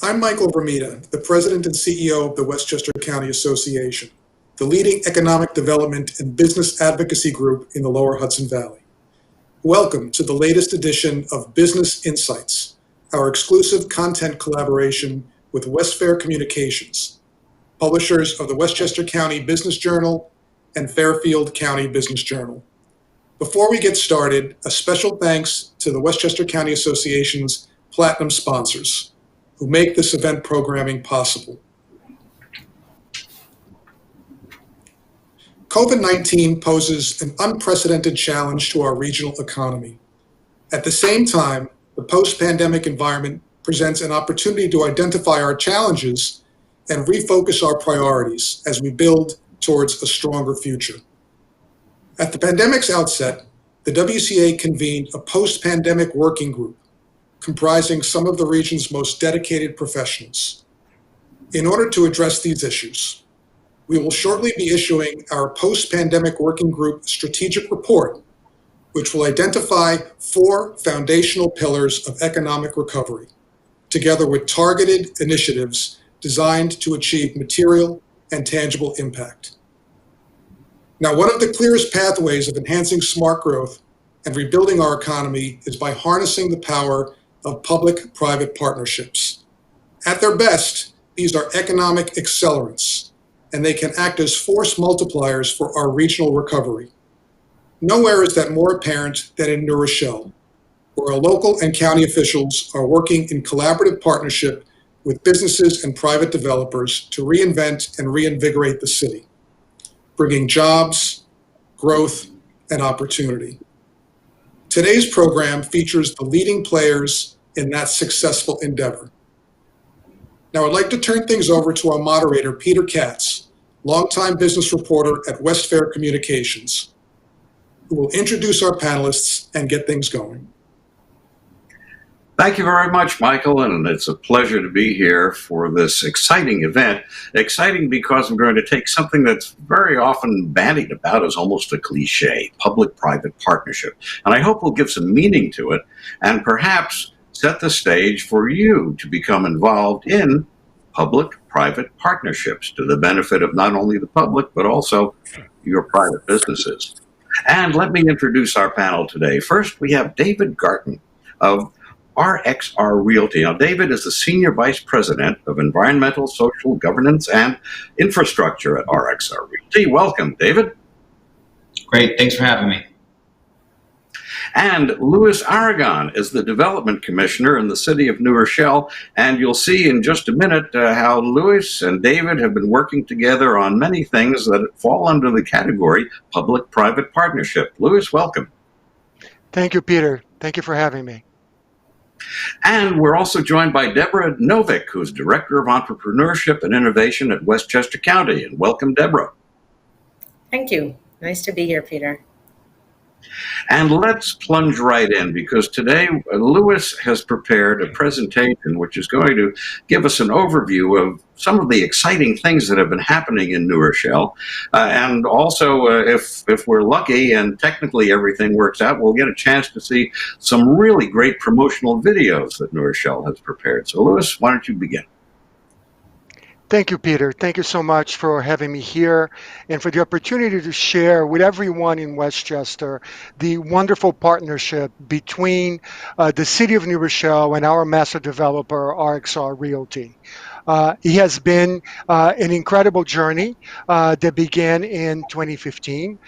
I'm Michael Ramita, the President and CEO of the Westchester County Association, the leading economic development and business advocacy group in the Lower Hudson Valley. Welcome to the latest edition of Business Insights, our exclusive content collaboration with West Fair Communications, publishers of the Westchester County Business Journal and Fairfield County Business Journal. Before we get started, a special thanks to the Westchester County Association's Platinum sponsors, who make this event programming possible. COVID-19 poses an unprecedented challenge to our regional economy. At the same time, the post-pandemic environment presents an opportunity to identify our challenges and refocus our priorities as we build towards a stronger future. At the pandemic's outset, the WCA convened a post-pandemic working group comprising some of the region's most dedicated professionals. In order to address these issues, we will shortly be issuing our post-pandemic working group strategic report, which will identify 4 foundational pillars of economic recovery, together with targeted initiatives designed to achieve material and tangible impact. Now, one of the clearest pathways of enhancing smart growth and rebuilding our economy is by harnessing the power of public-private partnerships. At their best, these are economic accelerants, and they can act as force multipliers for our regional recovery. Nowhere is that more apparent than in New Rochelle, where our local and county officials are working in collaborative partnership with businesses and private developers to reinvent and reinvigorate the city, bringing jobs, growth, and opportunity. Today's program features the leading players in that successful endeavor. Now I'd like to turn things over to our moderator, Peter Katz, longtime business reporter at West Fair Communications, who will introduce our panelists and get things going. Thank you very much, Michael, and it's a pleasure to be here for this exciting event. Exciting because I'm going to take something that's very often bandied about as almost a cliche, public-private partnership. And I hope we'll give some meaning to it and perhaps set the stage for you to become involved in public-private partnerships to the benefit of not only the public, but also your private businesses. And let me introduce our panel today. First, we have David Garten of RXR Realty. Now, David is the Senior Vice President of Environmental, Social Governance, and Infrastructure at RXR Realty. Welcome, David. Great, thanks for having me. And Louis Aragon is the Development Commissioner in the city of New Rochelle. And you'll see in just a minute how Louis and David have been working together on many things that fall under the category public-private partnership. Louis, welcome. Thank you, Peter. Thank you for having me. And we're also joined by Deborah Novick, who's Director of Entrepreneurship and Innovation at Westchester County. And welcome, Deborah. Thank you. Nice to be here, Peter. And let's plunge right in, because today Louis has prepared a presentation which is going to give us an overview of some of the exciting things that have been happening in New Rochelle. And also, if we're lucky and technically everything works out, we'll get a chance to see some really great promotional videos that New Rochelle has prepared. So Louis, why don't you begin? Thank you, Peter. Thank you so much for having me here and for the opportunity to share with everyone in Westchester the wonderful partnership between the City of New Rochelle and our master developer, RXR Realty. It has been an incredible journey that began in 2015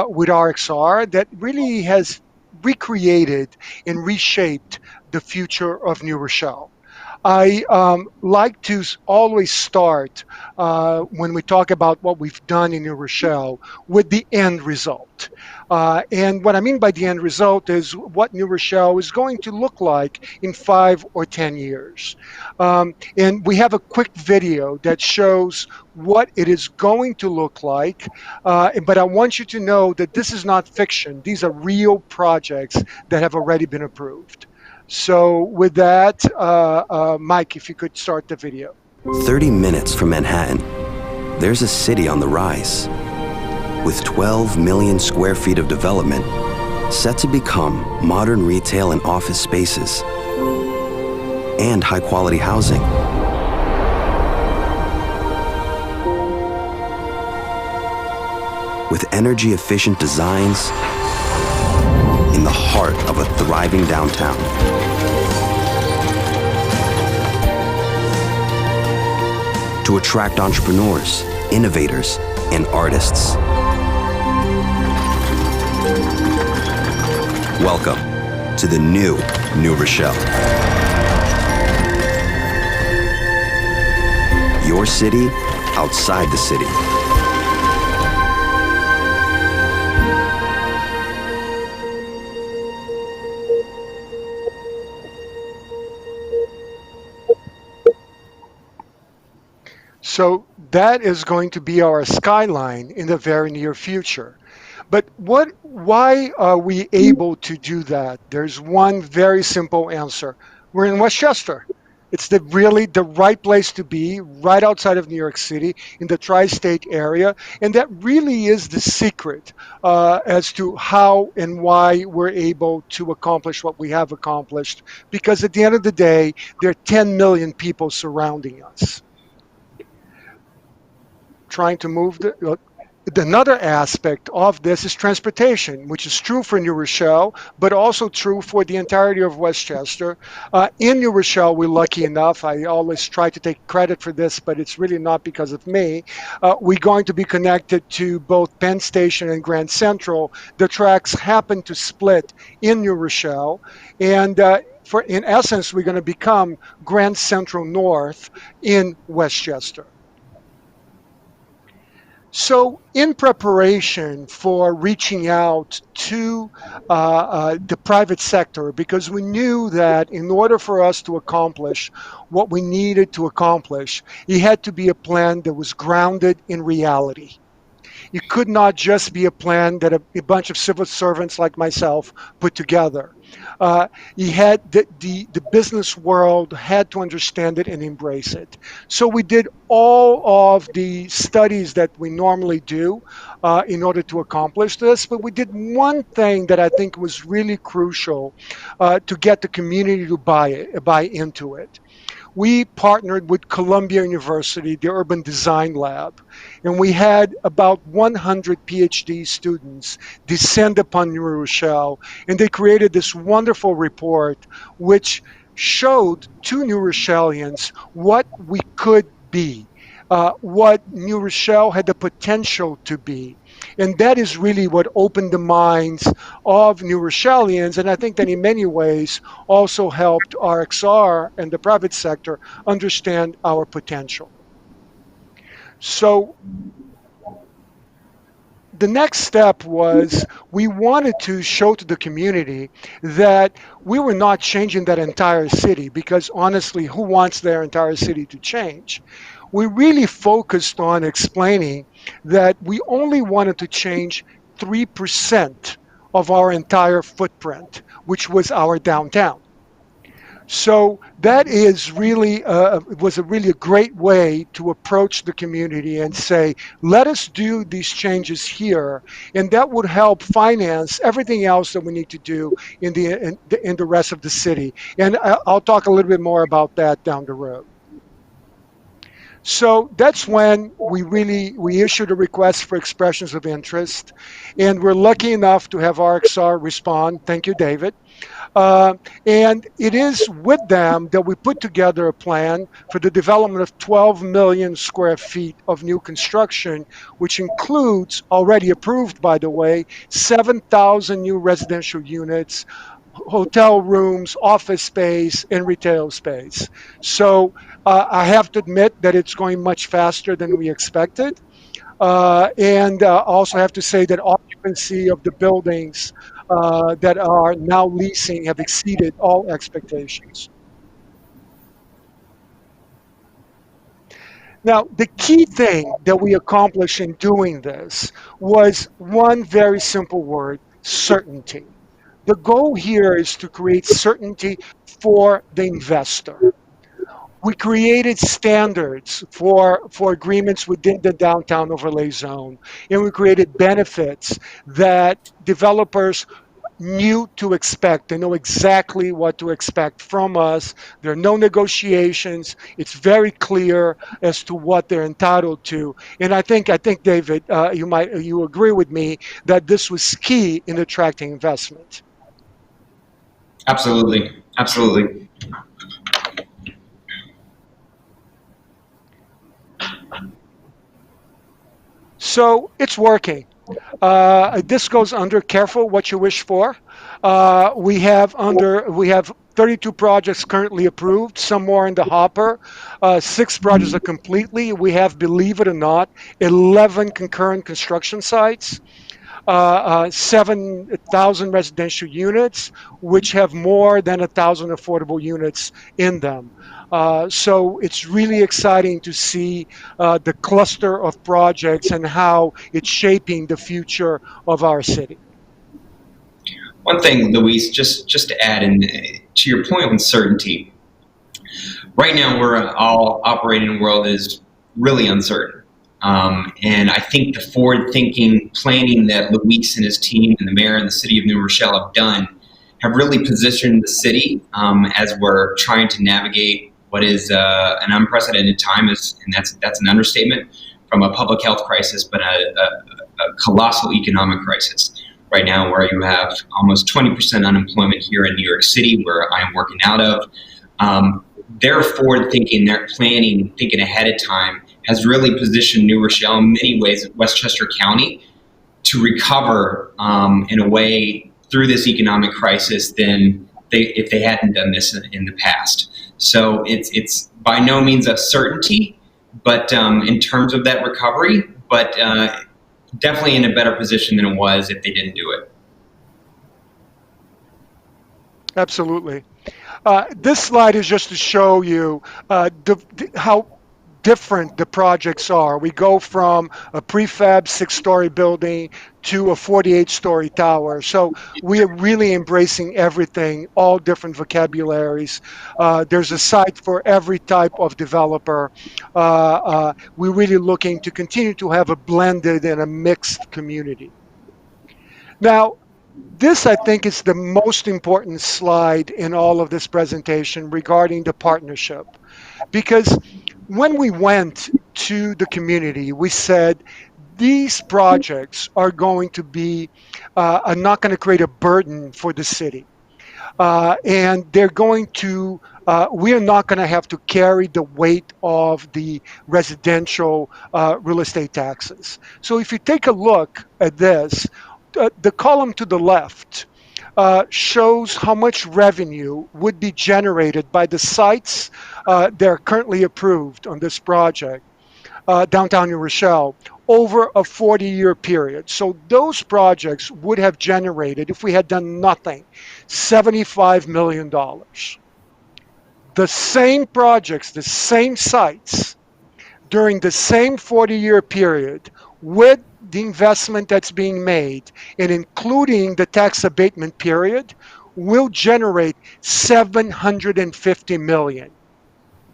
with RXR that really has recreated and reshaped the future of New Rochelle. I like to always start when we talk about what we've done in New Rochelle with the end result. And what I mean by the end result is what New Rochelle is going to look like in 5 or 10 years. And we have a quick video that shows what it is going to look like. But I want you to know that this is not fiction. These are real projects that have already been approved. So with that, Mike, if you could start the video. 30 minutes from Manhattan, there's a city on the rise with 12 million square feet of development set to become modern retail and office spaces and high-quality housing. with energy-efficient designs in the heart of a thriving downtown. To attract entrepreneurs, innovators, and artists. Welcome to the new New Rochelle. Your city outside the city. So that is going to be our skyline in the very near future. But why are we able to do that? There's one very simple answer. We're in Westchester. It's really the right place to be, right outside of New York City, in the tri-state area. And that really is the secret as to how and why we're able to accomplish what we have accomplished. Because at the end of the day, there are 10 million people surrounding us. Trying to move another aspect of this is transportation, which is true for New Rochelle, but also true for the entirety of Westchester. In New Rochelle, we're lucky enough, I always try to take credit for this, but it's really not because of me. We're going to be connected to both Penn Station and Grand Central. The tracks happen to split in New Rochelle, and in essence, we're going to become Grand Central North in Westchester. So in preparation for reaching out to the private sector, because we knew that in order for us to accomplish what we needed to accomplish, it had to be a plan that was grounded in reality. It could not just be a plan that a bunch of civil servants like myself put together. He had the business world had to understand it and embrace it. So we did all of the studies that we normally do in order to accomplish this, but we did one thing that I think was really crucial to get the community to buy into it. We partnered with Columbia University, the Urban Design Lab, and we had about 100 PhD students descend upon New Rochelle, and they created this wonderful report which showed to New Rochellians what we could be, what New Rochelle had the potential to be. And that is really what opened the minds of New Rochellians. And I think that in many ways also helped RXR and the private sector understand our potential. So the next step was we wanted to show to the community that we were not changing that entire city, because honestly, who wants their entire city to change? We really focused on explaining that we only wanted to change 3% of our entire footprint, which was our downtown. So that is really was a really a great way to approach the community and say, let us do these changes here, and that would help finance everything else that we need to do in the rest of the city. And I'll talk a little bit more about that down the road. So that's when we issued a request for expressions of interest, and we're lucky enough to have RXR respond. Thank you, David. And it is with them that we put together a plan for the development of 12 million square feet of new construction, which includes, already approved by the way, 7,000 new residential units, hotel rooms, office space, and retail space. So I have to admit that it's going much faster than we expected. And also have to say that occupancy of the buildings that are now leasing have exceeded all expectations. Now, the key thing that we accomplished in doing this was one very simple word: certainty. The goal here is to create certainty for the investor. We created standards for agreements within the downtown overlay zone, and we created benefits that developers knew to expect. They know exactly what to expect from us. There are no negotiations. It's very clear as to what they're entitled to. And I think, David, you agree with me that this was key in attracting investment. Absolutely. Absolutely. So it's working. This goes under careful what you wish for. We have 32 projects currently approved, some more in the hopper. 6 projects are completely. We have, believe it or not, 11 concurrent construction sites. 7,000 residential units, which have more than 1,000 affordable units in them. So it's really exciting to see the cluster of projects and how it's shaping the future of our city. One thing, Luis, just to add in to your point on certainty. Right now, we're all operating in a world that is really uncertain. And I think the forward-thinking planning that Luis and his team and the mayor and the city of New Rochelle have done have really positioned the city as we're trying to navigate what is an unprecedented time, and that's an understatement, from a public health crisis, but a colossal economic crisis right now, where you have almost 20% unemployment here in New York City, where I'm working out of. Their forward thinking, their planning, thinking ahead of time, has really positioned New Rochelle in many ways, Westchester County, to recover in a way through this economic crisis than if they hadn't done this in the past. So it's by no means a certainty, but in terms of that recovery, but definitely in a better position than it was if they didn't do it. Absolutely. This slide is just to show you how different the projects are. We go from a prefab 6-story building to a 48-story tower. So we are really embracing everything, all different vocabularies. There's a site for every type of developer. We're really looking to continue to have a blended and a mixed community. Now, this, I think, is the most important slide in all of this presentation regarding the partnership. Because when we went to the community, we said these projects are going to be, are not going to create a burden for the city. And they're going to, we're not going to have to carry the weight of the residential real estate taxes. So if you take a look at this, the column to the left shows how much revenue would be generated by the sites that are currently approved on this project, downtown New Rochelle, over a 40-year period. So those projects would have generated, if we had done nothing, $75 million. The same projects, the same sites, during the same 40-year period, with the investment that's being made, and including the tax abatement period, will generate $750 million.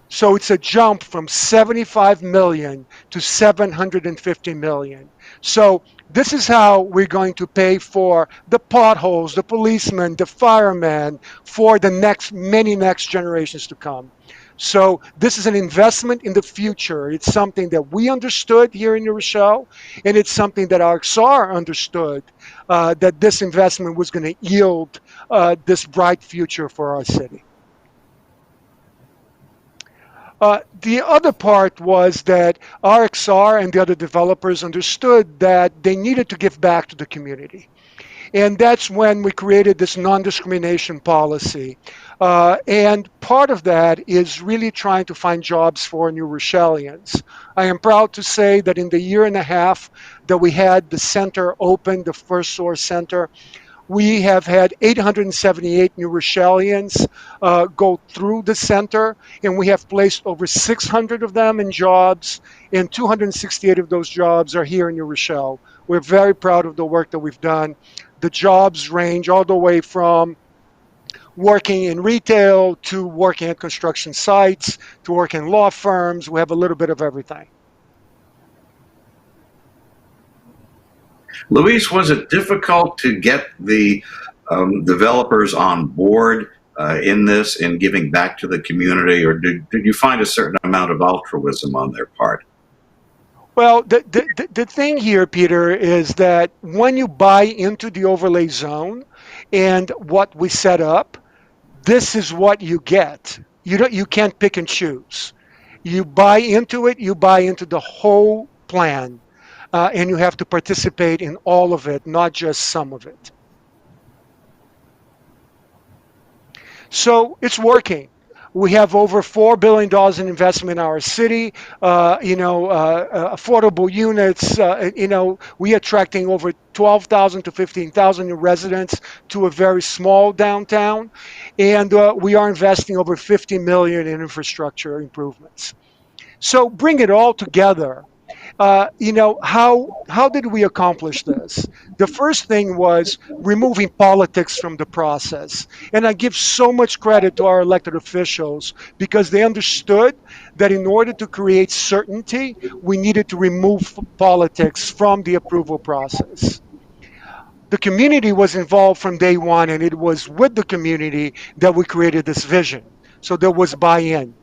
So it's a jump from 75 million to 750 million. So this is how we're going to pay for the potholes, the policemen, the firemen, for the many next generations to come. So this is an investment in the future. It's something that we understood here in New Rochelle, and it's something that our XR understood, that this investment was going to yield this bright future for our city. The other part was that RXR and the other developers understood that they needed to give back to the community. And that's when we created this non-discrimination policy. And part of that is really trying to find jobs for New Rochellians. I am proud to say that in the year and a half that we had the center open, the First Source Center, we have had 878 New Rochellians go through the center, and we have placed over 600 of them in jobs, and 268 of those jobs are here in New Rochelle. We're very proud of the work that we've done. The jobs range all the way from working in retail to working at construction sites to working in law firms. We have a little bit of everything. Luis, was it difficult to get the developers on board in this, in giving back to the community, or did you find a certain amount of altruism on their part? Well, the thing here, Peter, is that when you buy into the overlay zone and what we set up, this is what you get. You can't pick and choose. You buy into it, you buy into the whole plan, and you have to participate in all of it, not just some of it. So it's working. We have over $4 billion in investment in our city. Affordable units. We attracting over 12,000 to 15,000 new residents to a very small downtown, and we are investing over 50 million in infrastructure improvements. So bring it all together. How did we accomplish this? The first thing was removing politics from the process. And I give so much credit to our elected officials because they understood that in order to create certainty, we needed to remove politics from the approval process. The community was involved from day one, and it was with the community that we created this vision. So there was buy-in.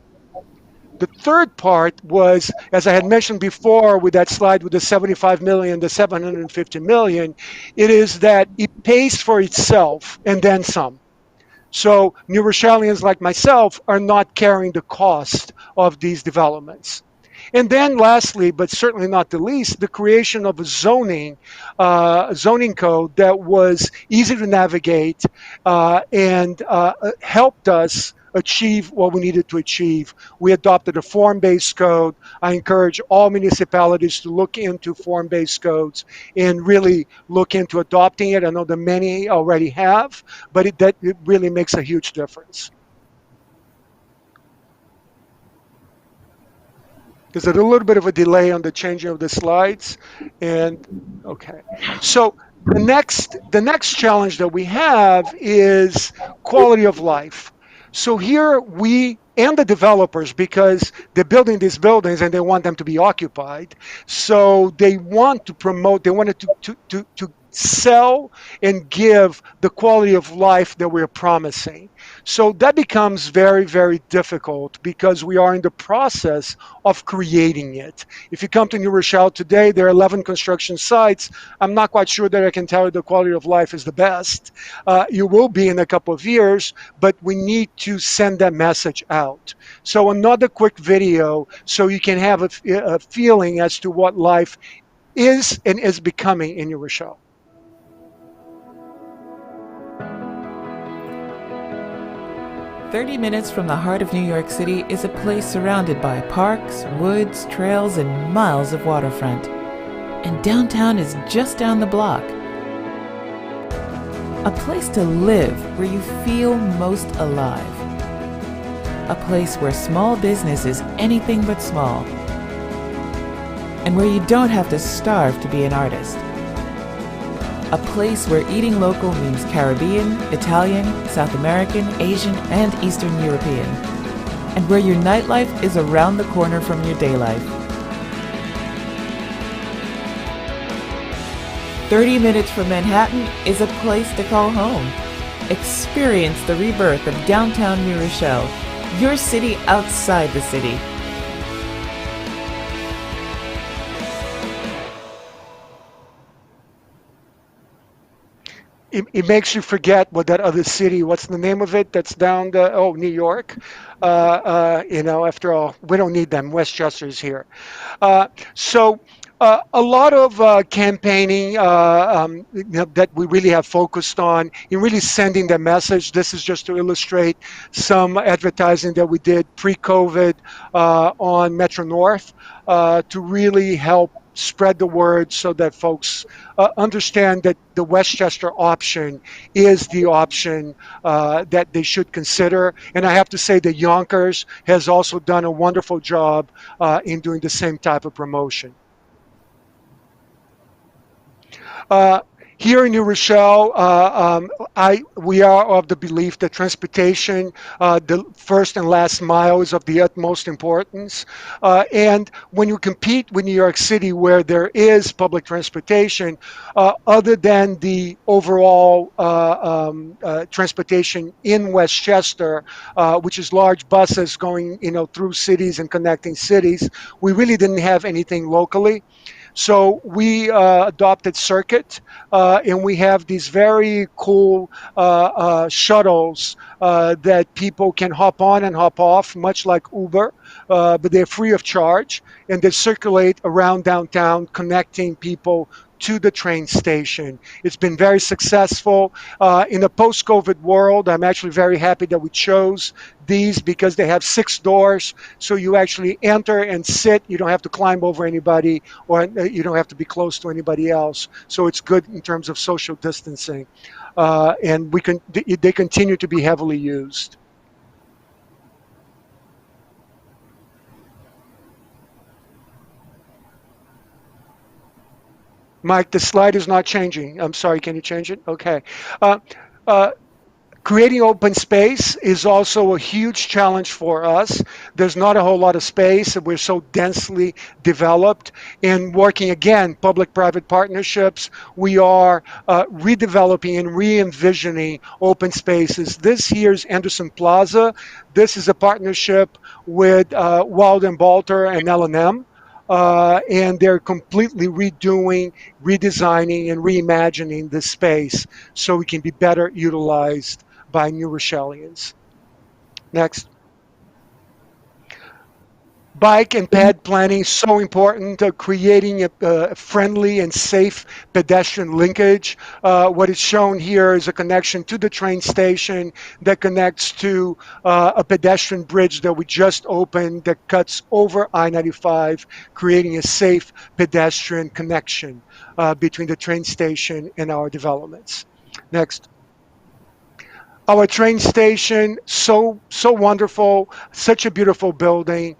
The third part was, as I had mentioned before with that slide with the 75 million, the 750 million, it is that it pays for itself and then some. So New Rochelians like myself are not carrying the cost of these developments. And then lastly, but certainly not the least, the creation of a zoning code that was easy to navigate and helped us achieve what we needed to achieve. We adopted a form-based code. I encourage all municipalities to look into form-based codes and really look into adopting it. I know that many already have, but it really makes a huge difference. There's a little bit of a delay on the changing of the slides. And okay. So the next challenge that we have is quality of life. So here we and the developers, because they're building these buildings and they want them to be occupied. So they want to promote, they wanted to sell and give the quality of life that we're promising. So that becomes very, very difficult because we are in the process of creating it. If you come to New Rochelle today, there are 11 construction sites. I'm not quite sure that I can tell you the quality of life is the best. You will be in a couple of years, but we need to send that message out. So another quick video so you can have a feeling as to what life is and is becoming in New Rochelle. 30 minutes from the heart of New York City is a place surrounded by parks, woods, trails, and miles of waterfront. And downtown is just down the block. A place to live where you feel most alive. A place where small business is anything but small. And where you don't have to starve to be an artist. A place where eating local means Caribbean, Italian, South American, Asian, and Eastern European. And where your nightlife is around the corner from your day life. 30 minutes from Manhattan is a place to call home. Experience the rebirth of downtown New Rochelle, your city outside the city. It makes you forget what that other city, what's the name of it that's down New York. After all, we don't need them. Westchester's here. So a lot of campaigning that we really have focused on in really sending the message. This is just to illustrate some advertising that we did pre-COVID on Metro North to really help spread the word so that folks understand that the Westchester option is the option that they should consider. And I have to say that Yonkers has also done a wonderful job in doing the same type of promotion. Here in New Rochelle, we are of the belief that transportation, the first and last mile, is of the utmost importance. And when you compete with New York City, where there is public transportation, other than the overall transportation in Westchester, which is large buses going, through cities and connecting cities, we really didn't have anything locally. So we adopted Circuit, and we have these very cool shuttles that people can hop on and hop off, much like Uber, but they're free of charge, and they circulate around downtown, connecting people to the train station. It's been very successful. In a post-COVID world, I'm actually very happy that we chose these because they have 6 doors. So you actually enter and sit. You don't have to climb over anybody, or you don't have to be close to anybody else. So it's good in terms of social distancing. And they continue to be heavily used. Mike, the slide is not changing. I'm sorry, can you change it? Okay. Uh, uh, Creating open space is also a huge challenge for us. There's not a whole lot of space. We're so densely developed. And working again, public-private partnerships, we are redeveloping and re-envisioning open spaces. This year's Anderson Plaza, this is a partnership with Walden Balter and L&M. And they're completely redoing, redesigning, and reimagining the space so we can be better utilized by New Rochellians. Next. Bike and ped planning, so important. Creating a friendly and safe pedestrian linkage. What is shown here is a connection to the train station that connects to a pedestrian bridge that we just opened that cuts over I-95, creating a safe pedestrian connection between the train station and our developments. Next. Our train station, so wonderful, such a beautiful building.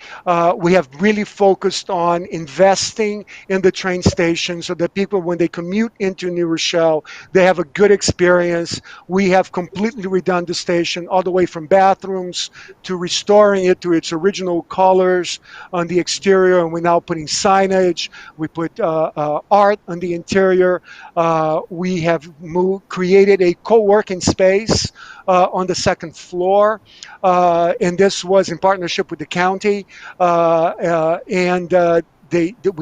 We have really focused on investing in the train station so that people, when they commute into New Rochelle, they have a good experience. We have completely redone the station, all the way from bathrooms to restoring it to its original colors on the exterior, and we're now putting signage. We put art on the interior. We have created a co-working space on the second floor, and this was in partnership with the county. We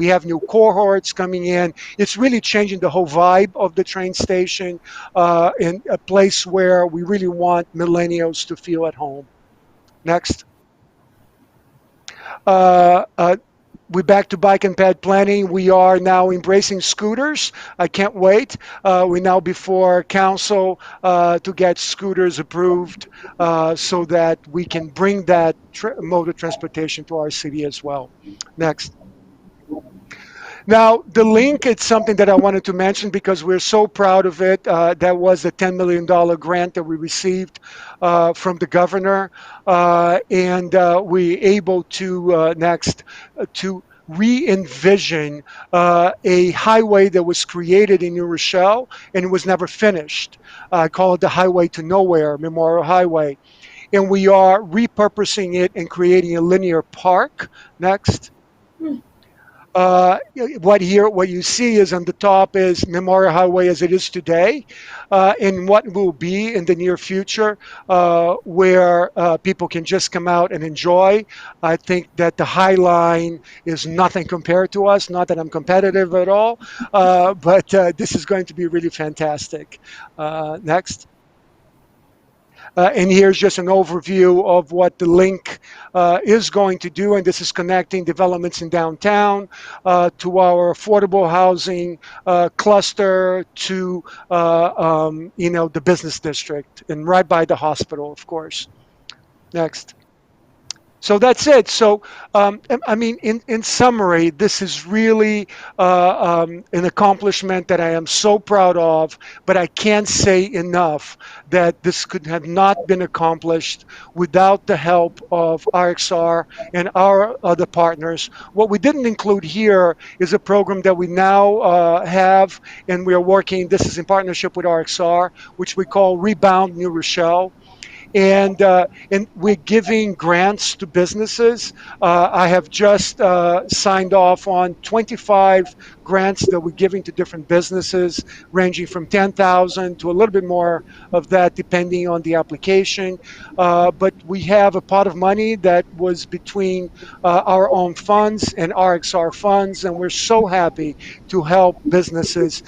have new cohorts coming in. It's really changing the whole vibe of the train station, in a place where we really want millennials to feel at home. Next. We're back to bike and ped planning. We are now embracing scooters. I can't wait. We're now before council to get scooters approved so that we can bring that mode of transportation to our city as well. Next. Now, the link, it's something that I wanted to mention because we're so proud of it. That was a $10 million grant that we received from the governor. And we able to, to re-envision a highway that was created in New Rochelle and it was never finished. I call it the Highway to Nowhere, Memorial Highway. And we are repurposing it and creating a linear park. Next. What you see is on the top is Memorial Highway as it is today, and what will be in the near future, where people can just come out and enjoy. I think that the High Line is nothing compared to us. Not that I'm competitive at all, but this is going to be really fantastic. Next. And here's just an overview of what the link is going to do. And this is connecting developments in downtown to our affordable housing cluster to, the business district and right by the hospital, of course. Next. So that's it. So, I mean, in summary, this is really an accomplishment that I am so proud of, but I can't say enough that this could have not been accomplished without the help of RXR and our other partners. What we didn't include here is a program that we now have, and we are working, this is in partnership with RXR, which we call Rebound New Rochelle. And we're giving grants to businesses. I have just signed off on 25 grants that we're giving to different businesses, ranging from 10,000 to a little bit more of that, depending on the application. But we have a pot of money that was between our own funds and RXR funds, and we're so happy to help businesses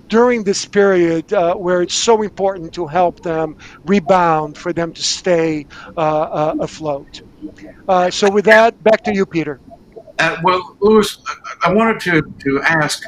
during this period where it's so important to help them rebound, for them to stay afloat. So with that, back to you, Peter. Well, Louis, I wanted to ask,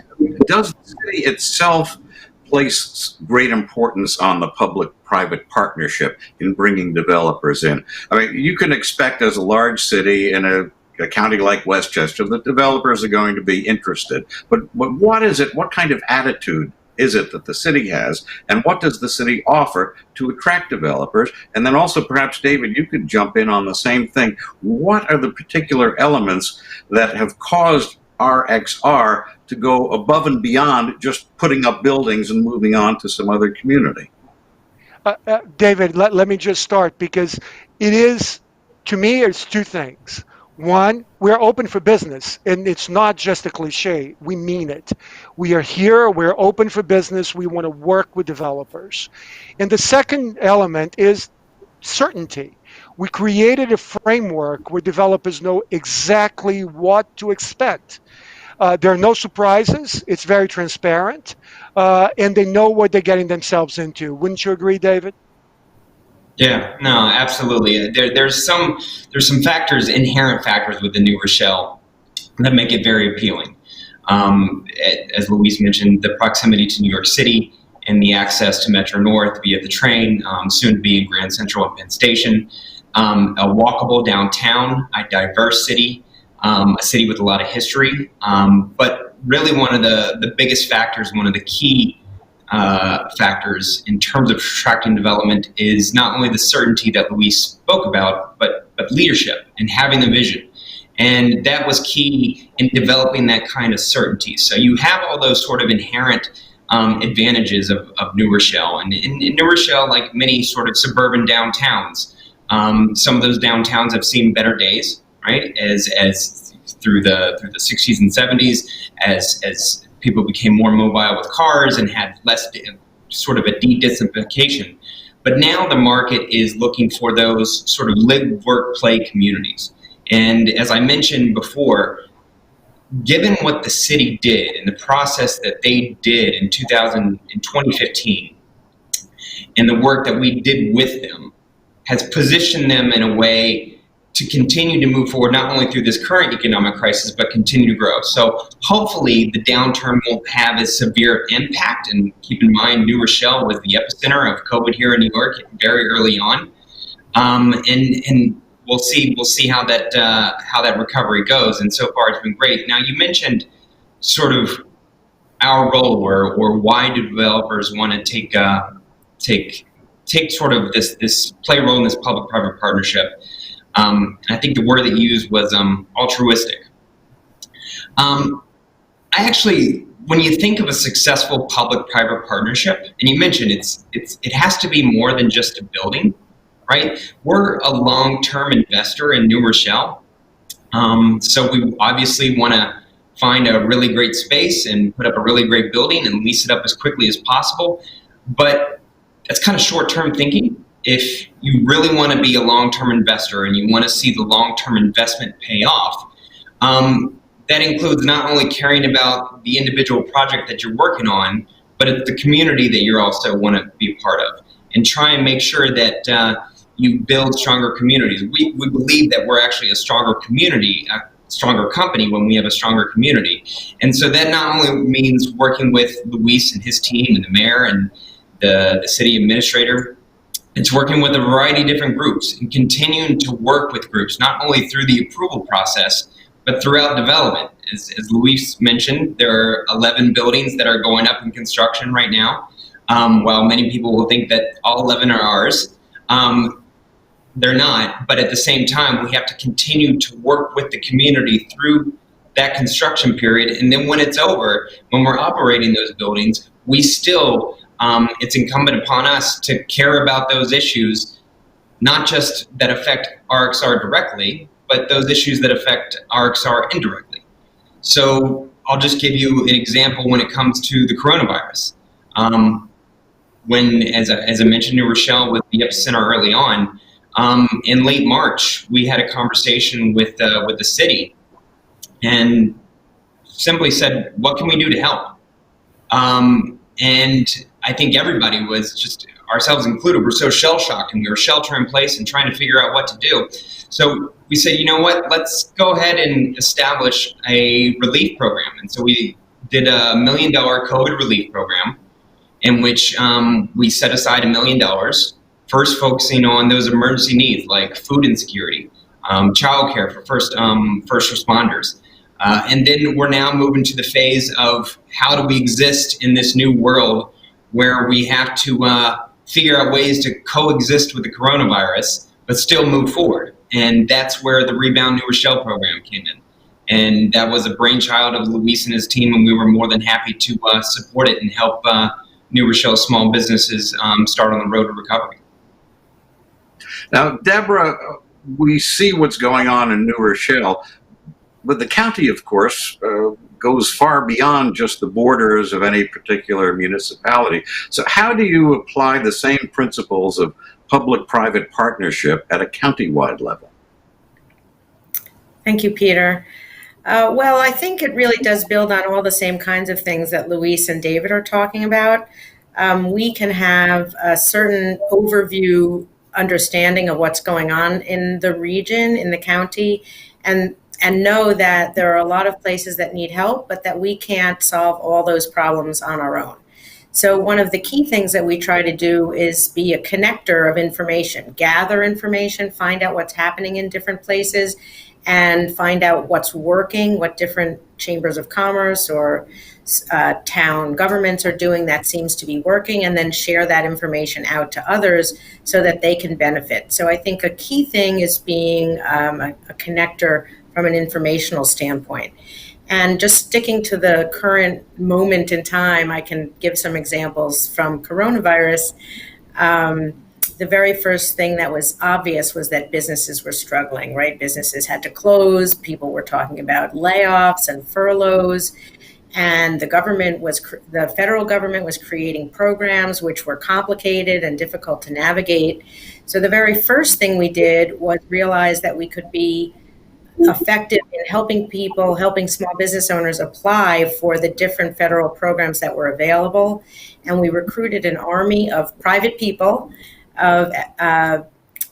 does the city itself place great importance on the public-private partnership in bringing developers in? I mean, you can expect as a large city in a county like Westchester that developers are going to be interested. But what is it, what kind of attitude is it that the city has, and what does the city offer to attract developers? And then also, perhaps, David, you could jump in on the same thing. What are the particular elements that have caused RXR to go above and beyond just putting up buildings and moving on to some other community? David, let me just start, because it is, to me, it's two things. One, we're open for business, and it's not just a cliche. We mean it. We are here, we're open for business, we want to work with developers. And the second element is certainty. We created a framework where developers know exactly what to expect. There are no surprises, it's very transparent, and they know what they're getting themselves into. Wouldn't you agree, David? Yeah, no, absolutely. There's some factors, inherent factors with the New Rochelle that make it very appealing. As Luis mentioned, the proximity to New York City and the access to Metro North via the train, soon to be in Grand Central and Penn Station, a walkable downtown, a diverse city, a city with a lot of history. But really one of the biggest factors, one of the key factors in terms of attracting development is not only the certainty that Luis spoke about, but leadership and having the vision. And that was key in developing that kind of certainty. So you have all those sort of inherent advantages of New Rochelle. And in New Rochelle, like many sort of suburban downtowns, some of those downtowns have seen better days, right? As through the 60s and 70s, as people became more mobile with cars and had less sort of a de-densification. But now the market is looking for those sort of live, work, play communities. And as I mentioned before, given what the city did and the process that they did in 2015, and the work that we did with them, has positioned them in a way to continue to move forward, not only through this current economic crisis, but continue to grow. So hopefully the downturn won't have a severe impact. And keep in mind, New Rochelle was the epicenter of COVID here in New York very early on. And we'll see how that recovery goes. And so far it's been great. Now you mentioned sort of our role, or why do developers want to take sort of this play a role in this public-private partnership. I think the word that you used was altruistic. I actually, when you think of a successful public-private partnership, and you mentioned it has to be more than just a building, right? We're a long-term investor in New Rochelle, so we obviously want to find a really great space and put up a really great building and lease it up as quickly as possible. But that's kind of short-term thinking. If you really want to be a long-term investor and you want to see the long-term investment pay off, that includes not only caring about the individual project that you're working on, but it's the community that you also want to be a part of, and try and make sure that you build stronger communities. We believe that we're actually a stronger community, a stronger company when we have a stronger community. And so that not only means working with Luis and his team and the mayor and the city administrator, It's working with a variety of different groups and continuing to work with groups, not only through the approval process, but throughout development. As Luis mentioned, there are 11 buildings that are going up in construction right now. While many people will think that all 11 are ours, they're not. But at the same time, we have to continue to work with the community through that construction period. And then when it's over, when we're operating those buildings, we still, it's incumbent upon us to care about those issues, not just that affect RXR directly, but those issues that affect RXR indirectly. So I'll just give you an example when it comes to the coronavirus. When, as I mentioned to Rochelle with the epicenter early on, in late March, we had a conversation with the city and simply said, what can we do to help? And I think everybody was, just ourselves included, were so shell-shocked, and we were shelter in place and trying to figure out what to do. So we said, you know what, let's go ahead and establish a relief program. And so we did a $1 million COVID relief program in which we set aside $1 million, first focusing on those emergency needs like food insecurity, childcare for first responders. And then we're now moving to the phase of how do we exist in this new world where we have to figure out ways to coexist with the coronavirus, but still move forward. And that's where the Rebound New Rochelle program came in. And that was a brainchild of Luis and his team, and we were more than happy to support it and help New Rochelle small businesses start on the road to recovery. Now, Deborah, we see what's going on in New Rochelle, but the county, of course, goes far beyond just the borders of any particular municipality. So how do you apply the same principles of public-private partnership at a county-wide level? Thank you, Peter. Well, I think it really does build on all the same kinds of things that Luis and David are talking about. We can have a certain overview understanding of what's going on in the region, in the county, and know that there are a lot of places that need help, but that we can't solve all those problems on our own. So one of the key things that we try to do is be a connector of information, gather information, find out what's happening in different places, and find out what's working, what different chambers of commerce or town governments are doing that seems to be working, and then share that information out to others so that they can benefit. So I think a key thing is being a connector from an informational standpoint. And just sticking to the current moment in time, I can give some examples from coronavirus. The very first thing that was obvious was that businesses were struggling, right? Businesses had to close. People were talking about layoffs and furloughs. And the federal government was creating programs which were complicated and difficult to navigate. So the very first thing we did was realize that we could be effective in helping small business owners apply for the different federal programs that were available. And we recruited an army of private people, of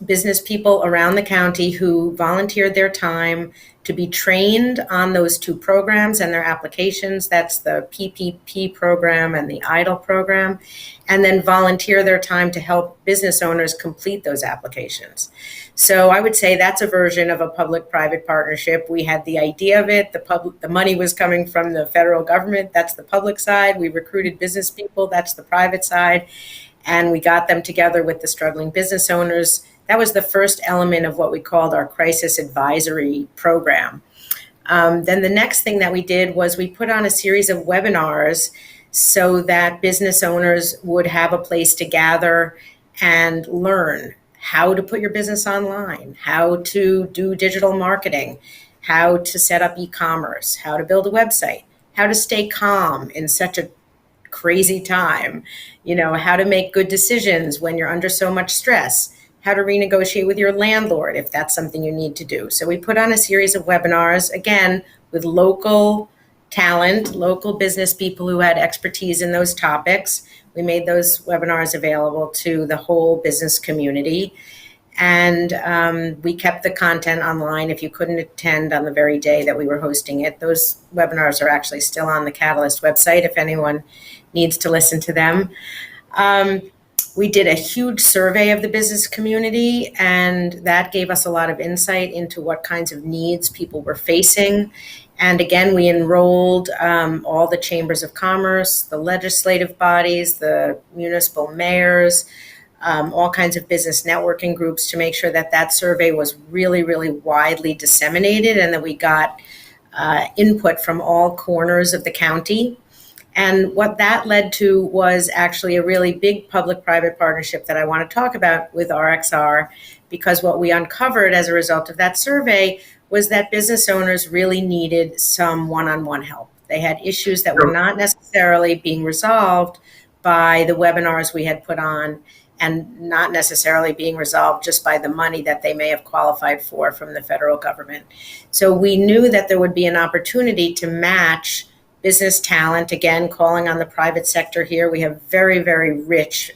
business people around the county who volunteered their time to be trained on those two programs and their applications. That's the PPP program and the EIDL program, and then volunteer their time to help business owners complete those applications. So I would say that's a version of a public-private partnership. We had the idea of it. The money was coming from the federal government. That's the public side. We recruited business people. That's the private side. And we got them together with the struggling business owners. That was the first element of what we called our crisis advisory program. Then the next thing that we did was we put on a series of webinars so that business owners would have a place to gather and learn how to put your business online, how to do digital marketing, how to set up e-commerce, how to build a website, how to stay calm in such a crazy time, how to make good decisions when you're under so much stress, how to renegotiate with your landlord if that's something you need to do. So we put on a series of webinars, again, with local talent, local business people who had expertise in those topics. We made those webinars available to the whole business community. And we kept the content online if you couldn't attend on the very day that we were hosting it. Those webinars are actually still on the Catalyst website if anyone needs to listen to them. We did a huge survey of the business community, and that gave us a lot of insight into what kinds of needs people were facing. And again, we enrolled all the chambers of commerce, the legislative bodies, the municipal mayors, all kinds of business networking groups to make sure that that survey was really, really widely disseminated and that we got input from all corners of the county. And what that led to was actually a really big public-private partnership that I want to talk about with RXR, because what we uncovered as a result of that survey was that business owners really needed some one-on-one help. They had issues that were not necessarily being resolved by the webinars we had put on, and not necessarily being resolved just by the money that they may have qualified for from the federal government. So we knew that there would be an opportunity to match business talent, again, calling on the private sector here. We have a very, very rich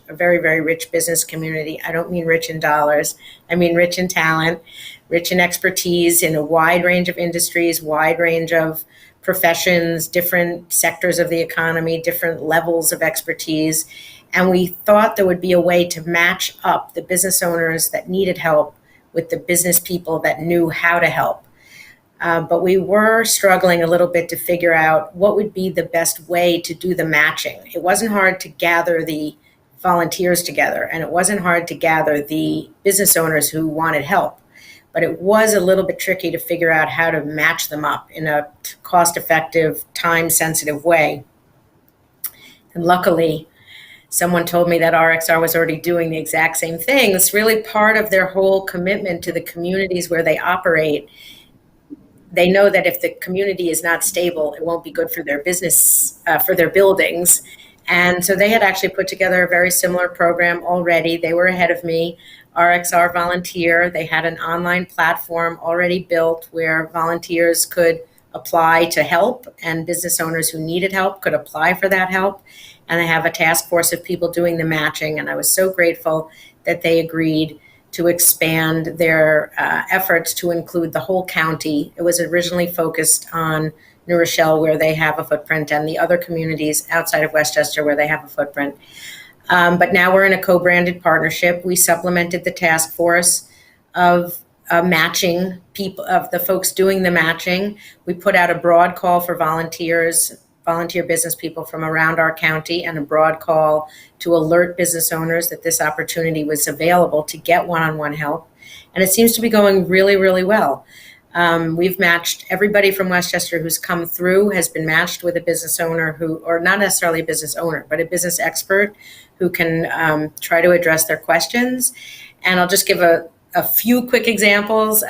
business community. I don't mean rich in dollars. I mean rich in talent, rich in expertise in a wide range of industries, wide range of professions, different sectors of the economy, different levels of expertise. And we thought there would be a way to match up the business owners that needed help with the business people that knew how to help. But we were struggling a little bit to figure out what would be the best way to do the matching. It wasn't hard to gather the volunteers together, and it wasn't hard to gather the business owners who wanted help. But it was a little bit tricky to figure out how to match them up in a cost-effective, time-sensitive way. And luckily, someone told me that RXR was already doing the exact same thing. It's really part of their whole commitment to the communities where they operate. They know that if the community is not stable, it won't be good for their business, for their buildings. And so they had actually put together a very similar program already. They were ahead of me. RXR Volunteer, they had an online platform already built where volunteers could apply to help, and business owners who needed help could apply for that help. And they have a task force of people doing the matching. And I was so grateful that they agreed to expand their efforts to include the whole county. It was originally focused on New Rochelle, where they have a footprint, and the other communities outside of Westchester where they have a footprint. But now we're in a co-branded partnership. We supplemented the task force of matching people, of the folks doing the matching. We put out a broad call for volunteers, volunteer business people from around our county, and a broad call to alert business owners that this opportunity was available to get one-on-one help. And it seems to be going really, really well. We've matched everybody from Westchester who's come through has been matched with a business owner who, or not necessarily a business owner, but a business expert who can try to address their questions. And I'll just give a few quick examples.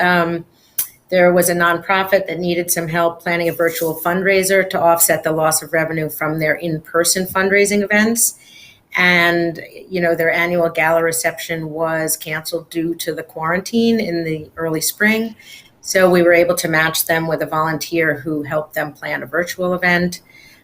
There was a nonprofit that needed some help planning a virtual fundraiser to offset the loss of revenue from their in-person fundraising events. And, you know, their annual gala reception was canceled due to the quarantine in the early spring. So we were able to match them with a volunteer who helped them plan a virtual event.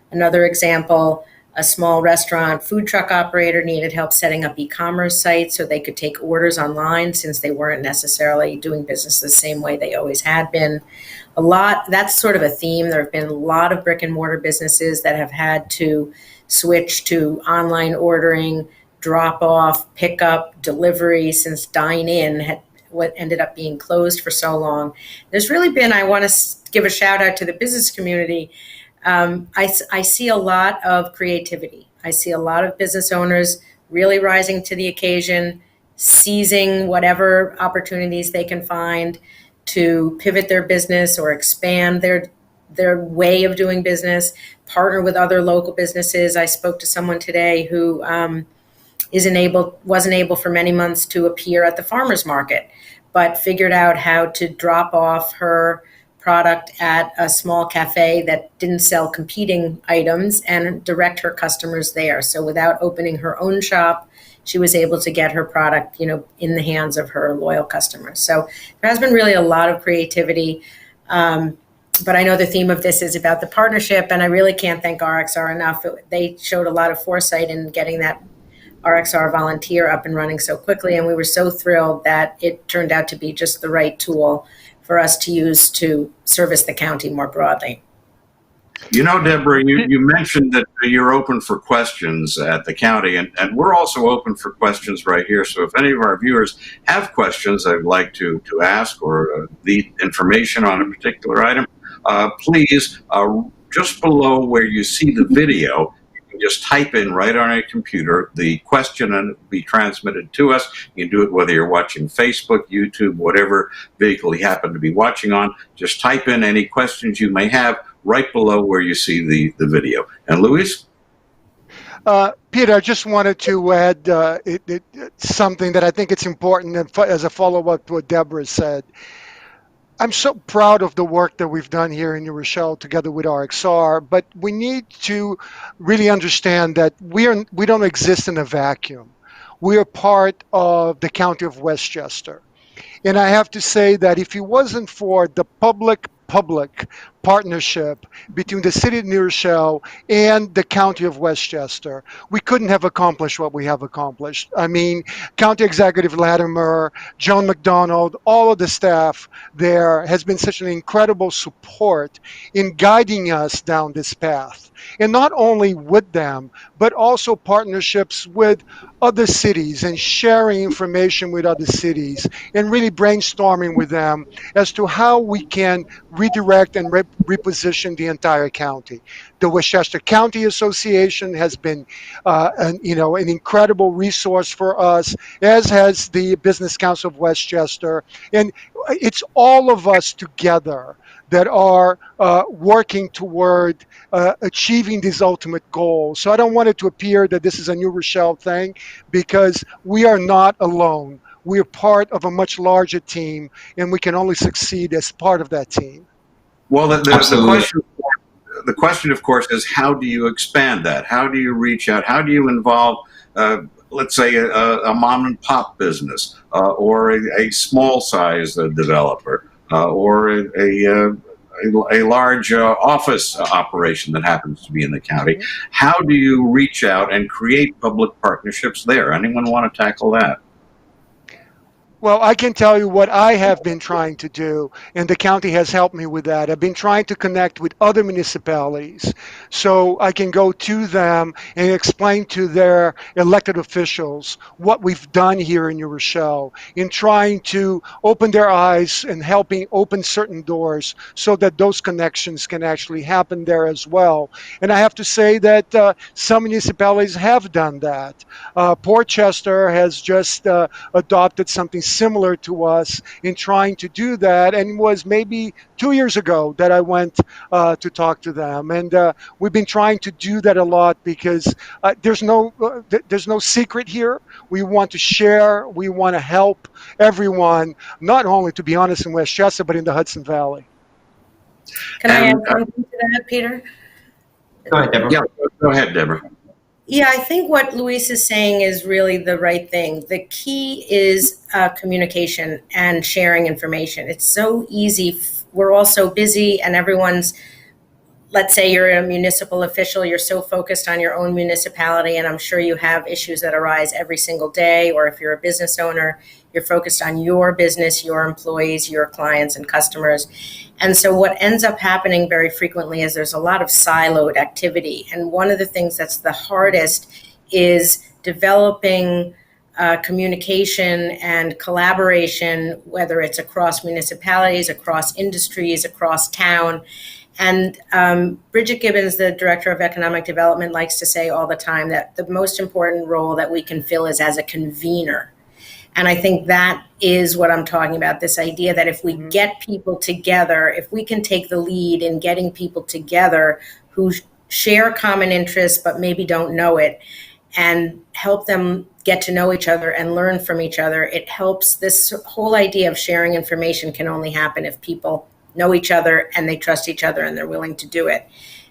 Another example, a small restaurant food truck operator needed help setting up e-commerce sites so they could take orders online, since they weren't necessarily doing business the same way they always had been. That's sort of a theme. There have been a lot of brick and mortar businesses that have had to switch to online ordering, drop off, pickup, delivery, since dine-in had what ended up being closed for so long. There's really been, I want to give a shout out to the business community. I see a lot of creativity. I see a lot of business owners really rising to the occasion, seizing whatever opportunities they can find to pivot their business or expand their way of doing business, partner with other local businesses. I spoke to someone today who wasn't able for many months to appear at the farmer's market, but figured out how to drop off her product at a small cafe that didn't sell competing items and direct her customers there. So without opening her own shop, she was able to get her product, you know, in the hands of her loyal customers. So there has been really a lot of creativity. But I know the theme of this is about the partnership, and I really can't thank RXR enough. They showed a lot of foresight in getting that RXR volunteer up and running so quickly, and we were so thrilled that it turned out to be just the right tool for us to use to service the county more broadly. You know, Deborah, you mentioned that you're open for questions at the county, and we're also open for questions right here. So if any of our viewers have questions they'd like to ask or need information on a particular item, please, just below where you see the video, you can just type in right on your computer the question and it'll be transmitted to us. You can do it whether you're watching Facebook, YouTube, whatever vehicle you happen to be watching on. Just type in any questions you may have right below where you see the video. And Luis? Peter, I just wanted to add something that I think it's important as a follow-up to what Deborah said. I'm so proud of the work that we've done here in New Rochelle together with RXR, but we need to really understand that we don't exist in a vacuum. We are part of the County of Westchester. And I have to say that if it wasn't for the public partnership between the city of New Rochelle and the county of Westchester, we couldn't have accomplished what we have accomplished. I mean, County Executive Latimer, John McDonald, all of the staff there has been such an incredible support in guiding us down this path. And not only with them, but also partnerships with other cities and sharing information with other cities and really brainstorming with them as to how we can redirect and reposition the entire county. The Westchester County Association has been an incredible resource for us, as has the Business Council of Westchester. And it's all of us together that are working toward achieving these ultimate goals. So I don't want it to appear that this is a New Rochelle thing, because we are not alone. We are part of a much larger team, and we can only succeed as part of that team. Well, the question, of course, is how do you expand that? How do you reach out? How do you involve, let's say, a mom and pop business or a small size developer or a large office operation that happens to be in the county? How do you reach out and create public partnerships there? Anyone want to tackle that? Well, I can tell you what I have been trying to do, and the county has helped me with that. I've been trying to connect with other municipalities so I can go to them and explain to their elected officials what we've done here in New Rochelle in trying to open their eyes and helping open certain doors so that those connections can actually happen there as well. And I have to say that some municipalities have done that. Portchester has just adopted something similar to us in trying to do that, and was maybe 2 years ago that I went to talk to them. And we've been trying to do that a lot because there's no secret here. We want to share. We want to help everyone, not only, to be honest, in Westchester, but in the Hudson Valley. Can I add something to that, Peter? Go ahead, Deborah. Yeah, go ahead, Deborah. Yeah, I think what Luis is saying is really the right thing. The key is communication and sharing information. It's so easy. We're all so busy, and everyone's, let's say you're a municipal official, you're so focused on your own municipality, and I'm sure you have issues that arise every single day. Or if you're a business owner, you're focused on your business, your employees, your clients and customers. And so what ends up happening very frequently is there's a lot of siloed activity. And one of the things that's the hardest is developing communication and collaboration, whether it's across municipalities, across industries, across town. And Bridget Gibbons, the Director of Economic Development, likes to say all the time that the most important role that we can fill is as a convener. And I think that is what I'm talking about, this idea that if we get people together, if we can take the lead in getting people together who share common interests but maybe don't know it, and help them get to know each other and learn from each other, it helps. This whole idea of sharing information can only happen if people know each other and they trust each other and they're willing to do it.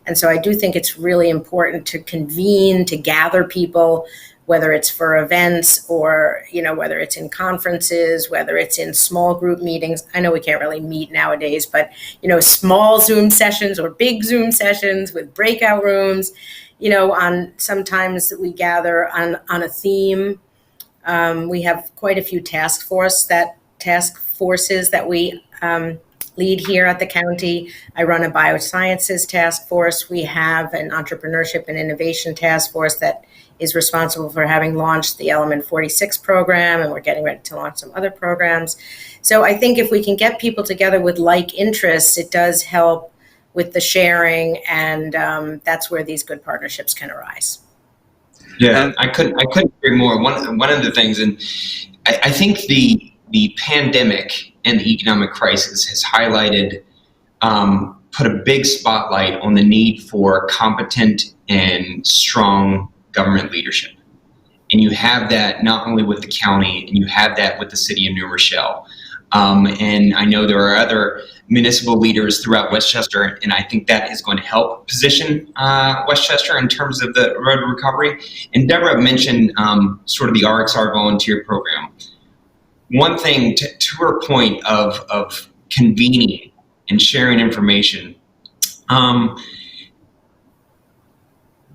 And so I do think it's really important to convene, to gather people, whether it's for events or, whether it's in conferences, whether it's in small group meetings. I know we can't really meet nowadays, but, small Zoom sessions or big Zoom sessions with breakout rooms, on sometimes we gather on a theme. We have quite a few task forces that we lead here at the county. I run a biosciences task force. We have an entrepreneurship and innovation task force that is responsible for having launched the Element 46 program, and we're getting ready to launch some other programs. So I think if we can get people together with like interests, it does help with the sharing, and that's where these good partnerships can arise. Yeah, I couldn't agree more. One of the things, and I think the pandemic and the economic crisis has highlighted, put a big spotlight on the need for competent and strong government leadership. And you have that not only with the county, and you have that with the city of New Rochelle. And I know there are other municipal leaders throughout Westchester, and I think that is going to help position Westchester in terms of the road to recovery. And Deborah mentioned sort of the RXR volunteer program. One thing to her point of convening and sharing information,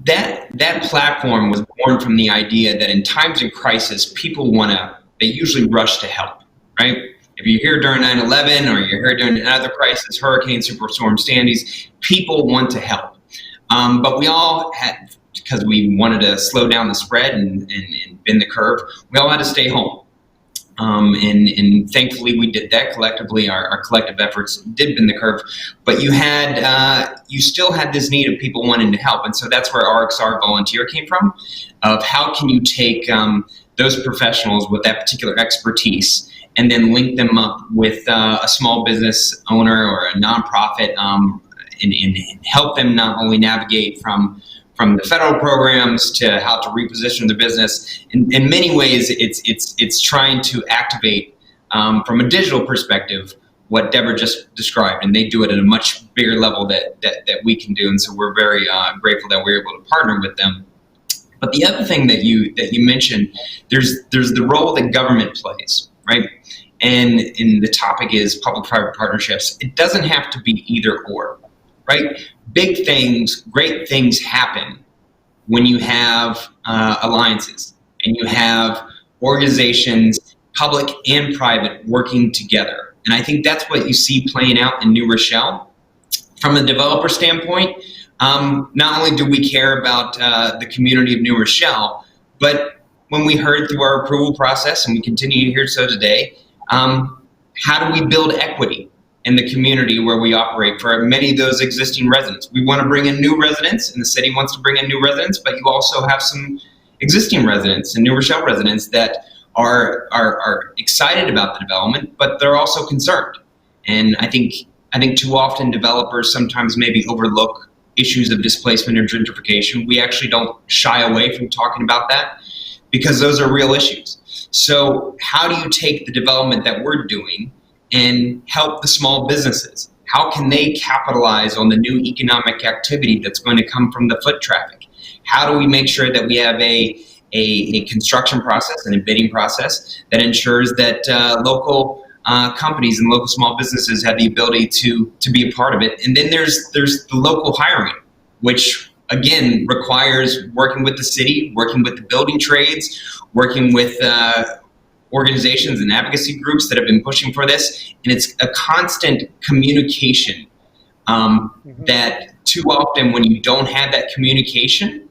that platform was born from the idea that in times of crisis, people they usually rush to help, right? If you're here during 9/11 or you're here during another crisis, hurricane, superstorm, Sandy's, people want to help. But we all had, because we wanted to slow down the spread and bend the curve, we all had to stay home. And thankfully we did that collectively. Our collective efforts did bend the curve, but you still had this need of people wanting to help. And so that's where RXR Volunteer came from, of how can you take those professionals with that particular expertise and then link them up with a small business owner or a nonprofit, and help them not only navigate from the federal programs to how to reposition the business. In many ways, it's trying to activate, from a digital perspective, what Deborah just described, and they do it at a much bigger level that we can do. And so we're very grateful that we're able to partner with them. But the other thing that you mentioned, there's the role that government plays, right? And the topic is public-private partnerships. It doesn't have to be either or, right? Big things, great things happen when you have alliances and you have organizations, public and private, working together. And I think that's what you see playing out in New Rochelle. From a developer standpoint, not only do we care about the community of New Rochelle, but when we heard through our approval process, and we continue to hear so today, how do we build equity in the community where we operate for many of those existing residents? We want to bring in new residents, and the city wants to bring in new residents, but you also have some existing residents and New Rochelle residents that are excited about the development, but they're also concerned. And I think too often developers sometimes maybe overlook issues of displacement or gentrification. We actually don't shy away from talking about that because those are real issues. So how do you take the development that we're doing and help the small businesses? How can they capitalize on the new economic activity that's going to come from the foot traffic? How do we make sure that we have a construction process and a bidding process that ensures that local companies and local small businesses have the ability to be a part of it? And then there's the local hiring, which again requires working with the city, working with the building trades, working with organizations and advocacy groups that have been pushing for this. And it's a constant communication that too often when you don't have that communication,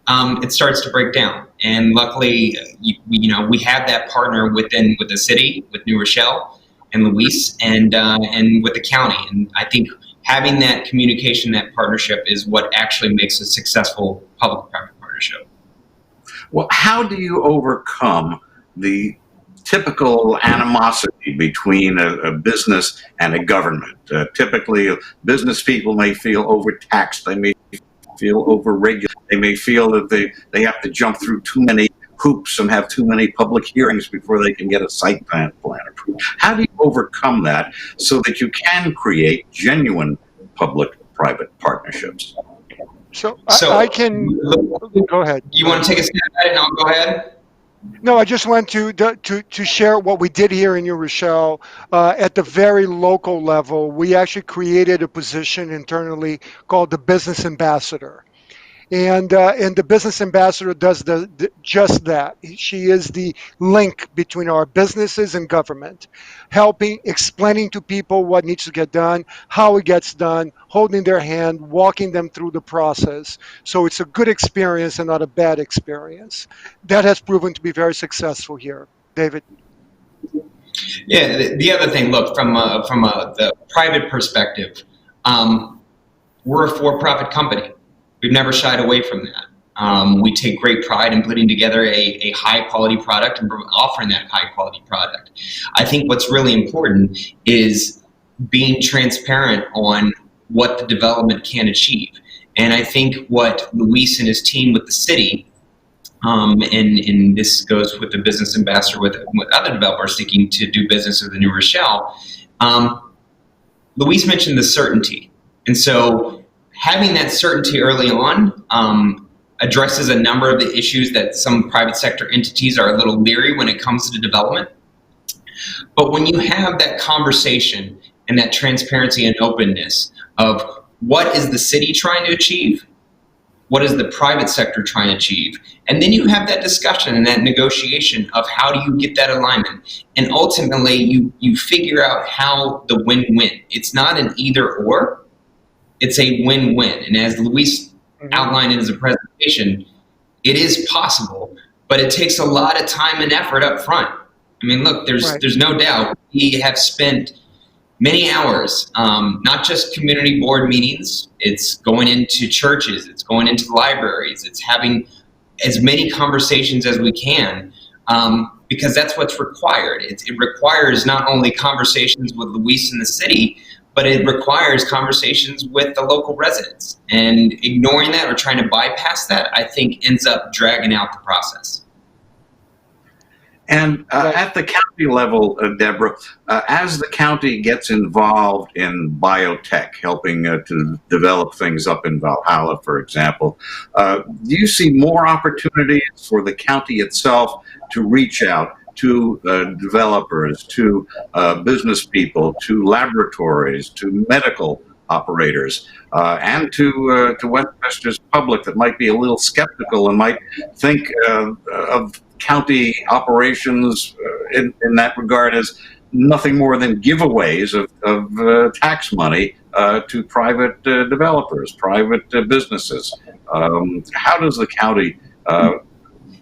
it starts to break down. And luckily, we have that partner with the city, with New Rochelle and Luis, and with the county. And I think having that communication, that partnership, is what actually makes a successful public-private partnership. Well, how do you overcome the typical animosity between a business and a government? Typically, business people may feel overtaxed. They may feel overregulated. They may feel that they have to jump through too many hoops and have too many public hearings before they can get a site plan approved. How do you overcome that so that you can create genuine public-private partnerships? So I can go ahead. You want to take a stab at it, and I'll go ahead? No, I just want to share what we did here in New Rochelle. At the very local level, we actually created a position internally called the Business Ambassador. And the business ambassador does just that. She is the link between our businesses and government, helping, explaining to people what needs to get done, how it gets done, holding their hand, walking them through the process. So it's a good experience and not a bad experience. That has proven to be very successful here. David. Yeah, the other thing, look, from the private perspective, we're a for-profit company. We've never shied away from that. We take great pride in putting together a high-quality product and offering that high-quality product. I think what's really important is being transparent on what the development can achieve. And I think what Luis and his team with the city, and this goes with the business ambassador with other developers seeking to do business with the New Rochelle, Luis mentioned the certainty. And so having that certainty early on addresses a number of the issues that some private sector entities are a little leery when it comes to development. But when you have that conversation and that transparency and openness of what is the city trying to achieve, what is the private sector trying to achieve, and then you have that discussion and that negotiation of how do you get that alignment, and ultimately you figure out how the win-win. It's not an either or, it's a win-win. And as Luis outlined in his presentation, it is possible, but it takes a lot of time and effort up front. I mean, look, there's no doubt we have spent many hours, not just community board meetings, it's going into churches, it's going into libraries, it's having as many conversations as we can, because that's what's required. It requires not only conversations with Luis and the city, but it requires conversations with the local residents. And ignoring that or trying to bypass that, I think ends up dragging out the process. And at the county level, Deborah, as the county gets involved in biotech, helping to develop things up in Valhalla, for example, do you see more opportunities for the county itself to reach out to developers, to business people, to laboratories, to medical operators, and to Westchester's public that might be a little skeptical and might think of county operations in that regard as nothing more than giveaways of tax money to private developers, private businesses. How does the county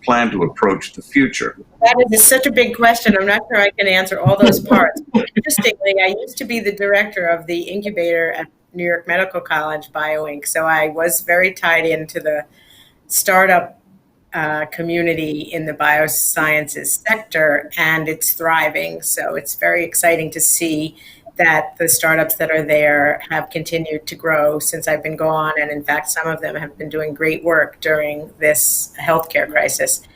plan to approach the future? That is such a big question. I'm not sure I can answer all those parts. Interestingly, I used to be the director of the incubator at New York Medical College, BioInc. So I was very tied into the startup community in the biosciences sector, and it's thriving. So it's very exciting to see that the startups that are there have continued to grow since I've been gone. And in fact, some of them have been doing great work during this healthcare crisis.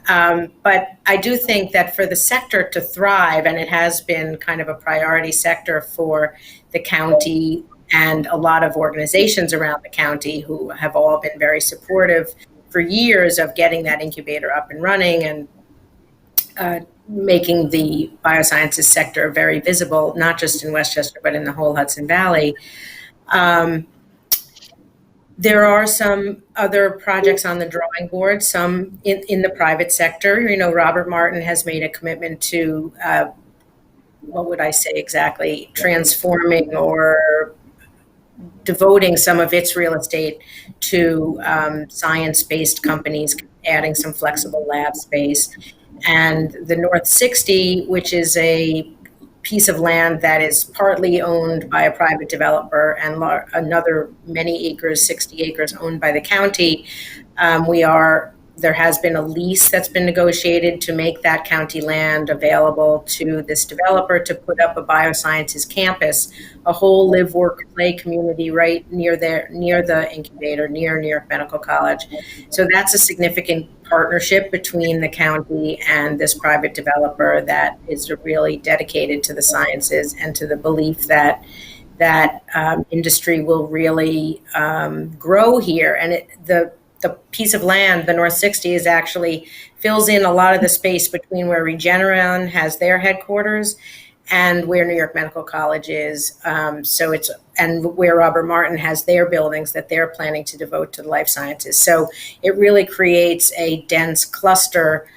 But I do think that for the sector to thrive, and it has been kind of a priority sector for the county and a lot of organizations around the county who have all been very supportive for years of getting that incubator up and running and making the biosciences sector very visible, not just in Westchester, but in the whole Hudson Valley. There are some other projects on the drawing board, some in the private sector. You know, Robert Martin has made a commitment to, what would I say exactly, transforming or devoting some of its real estate to science-based companies, adding some flexible lab space. And the North 60, which is a piece of land that is partly owned by a private developer and another many acres, 60 acres owned by the county. There has been a lease that's been negotiated to make that county land available to this developer to put up a biosciences campus, a whole live, work, play community right near the incubator, near New York Medical College. So that's a significant partnership between the county and this private developer that is really dedicated to the sciences and to the belief that industry will really grow here. And the piece of land, the North 60, is actually fills in a lot of the space between where Regeneron has their headquarters and where New York Medical College is. And where Robert Martin has their buildings that they're planning to devote to the life sciences. So it really creates a dense cluster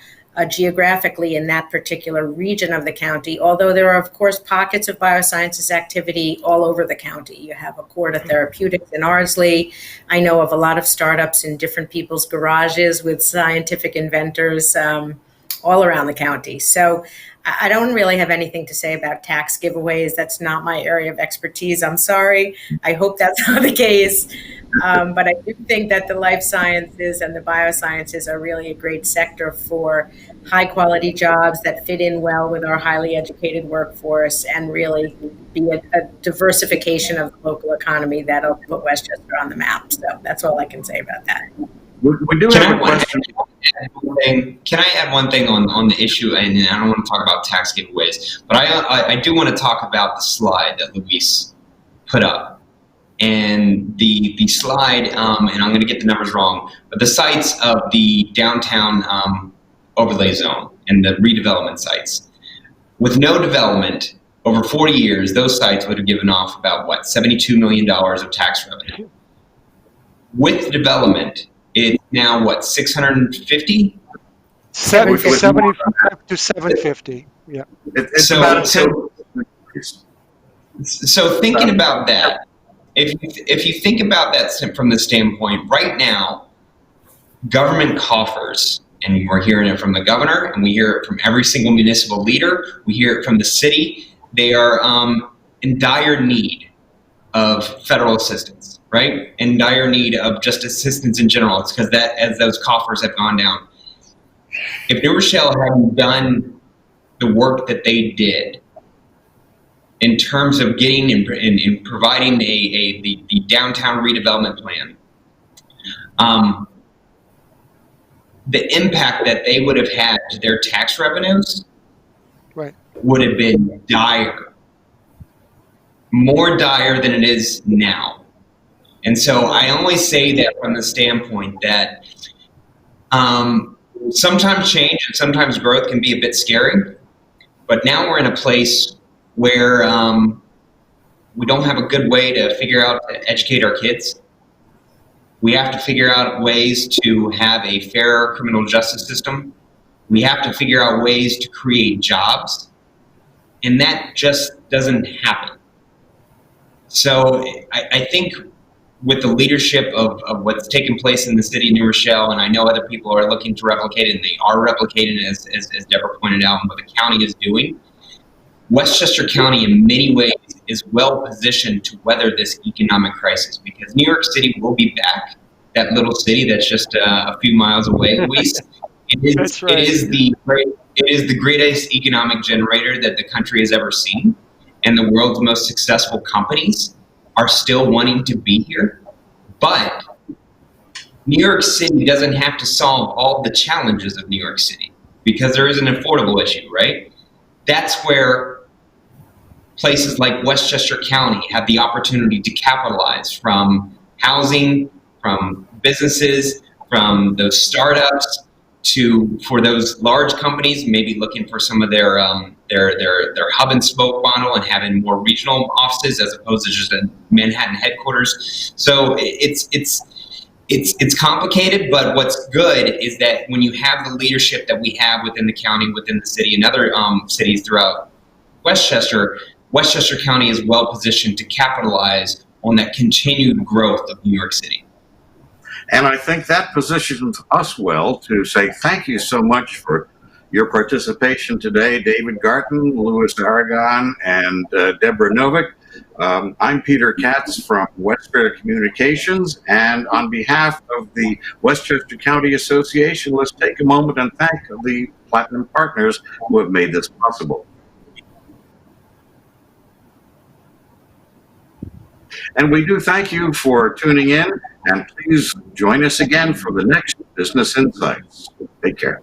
geographically in that particular region of the county, although there are, of course, pockets of biosciences activity all over the county. You have a core to therapeutics in Ardsley. I know of a lot of startups in different people's garages with scientific inventors all around the county. So I don't really have anything to say about tax giveaways. That's not my area of expertise. I'm sorry. I hope that's not the case. But I do think that the life sciences and the biosciences are really a great sector for high quality jobs that fit in well with our highly educated workforce and really be a diversification of the local economy that'll put Westchester on the map. So that's all I can say about that. We do have a question. Can I add one thing on the issue? And I don't want to talk about tax giveaways, but I do want to talk about the slide that Luis put up. And the slide, and I'm going to get the numbers wrong, but the sites of the downtown overlay zone and the redevelopment sites. With no development, over 40 years, those sites would have given off about, what, $72 million of tax revenue. With development, it's now, what, 650? 775 to 750. Yeah. It's So- about a so- 10. So thinking about that, if you think about that from the standpoint, right now, government coffers, and we're hearing it from the governor, and we hear it from every single municipal leader, we hear it from the city, they are in dire need of federal assistance, right? In dire need of just assistance in general. It's because that as those coffers have gone down. If New Rochelle hadn't done the work that they did in terms of getting and providing the downtown redevelopment plan, the impact that they would have had to their tax revenues Right. would have been dire, more dire than it is now. And so I only say that from the standpoint that sometimes change and sometimes growth can be a bit scary, but now we're in a place where we don't have a good way to figure out to educate our kids. We have to figure out ways to have a fairer criminal justice system. We have to figure out ways to create jobs. And that just doesn't happen. So I think with the leadership of what's taken place in the city of New Rochelle, and I know other people are looking to replicate it, and they are replicating it, as Deborah pointed out, and what the county is doing, Westchester County in many ways is well positioned to weather this economic crisis, because New York City will be back, that little city that's just a few miles away. That's right. It is the greatest economic generator that the country has ever seen, and the world's most successful companies are still wanting to be here. But New York City doesn't have to solve all the challenges of New York City, because there is an affordable issue, right? That's where places like Westchester County have the opportunity to capitalize from housing, from businesses, from those startups, for those large companies maybe looking for some of their hub and spoke model and having more regional offices as opposed to just a Manhattan headquarters. So it's complicated, but what's good is that when you have the leadership that we have within the county, within the city, and other cities throughout Westchester County is well positioned to capitalize on that continued growth of New York City. And I think that positions us well to say thank you so much for your participation today, David Garten, Louis Aragon, and Deborah Novick. I'm Peter Katz from Westbury Communications, and on behalf of the Westchester County Association, let's take a moment and thank the Platinum Partners who have made this possible. And we do thank you for tuning in, and please join us again for the next Business Insights. Take care.